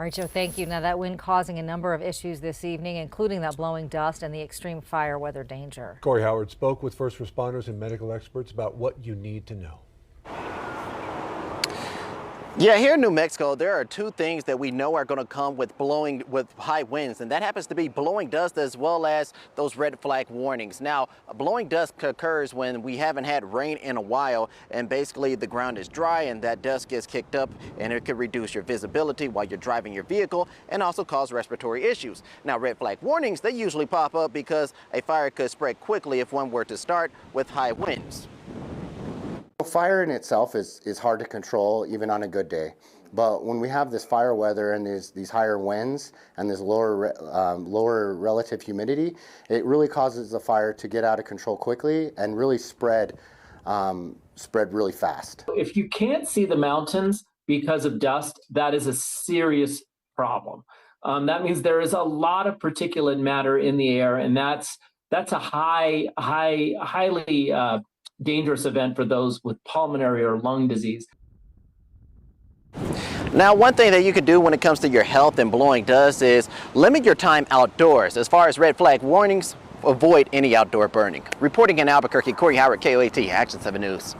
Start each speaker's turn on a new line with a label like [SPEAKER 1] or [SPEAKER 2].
[SPEAKER 1] All right, Joe, thank you. Now, that wind causing a number of issues this evening, including that blowing dust and the extreme fire weather danger.
[SPEAKER 2] Corey Howard spoke with first responders and medical experts about what you need to know.
[SPEAKER 3] Yeah, here in New Mexico, there are two things that we know are going to come with high winds, and that happens to be blowing dust as well as those red flag warnings. Now, blowing dust occurs when we haven't had rain in a while, and basically the ground is dry and that dust gets kicked up, and it could reduce your visibility while you're driving your vehicle and also cause respiratory issues. Now, red flag warnings, they usually pop up because a fire could spread quickly if one were to start with high winds.
[SPEAKER 4] Fire in itself is hard to control even on a good day, but when we have this fire weather and these higher winds and this lower relative humidity, it really causes the fire to get out of control quickly and really spread really fast.
[SPEAKER 5] If you can't see the mountains because of dust, that is a serious problem. That means there is a lot of particulate matter in the air, and that's a highly dangerous event for those with pulmonary or lung disease.
[SPEAKER 3] Now, one thing that you could do when it comes to your health and blowing dust is limit your time outdoors. As far as red flag warnings, avoid any outdoor burning. Reporting in Albuquerque, Corey Howard, KOAT, Action 7 News.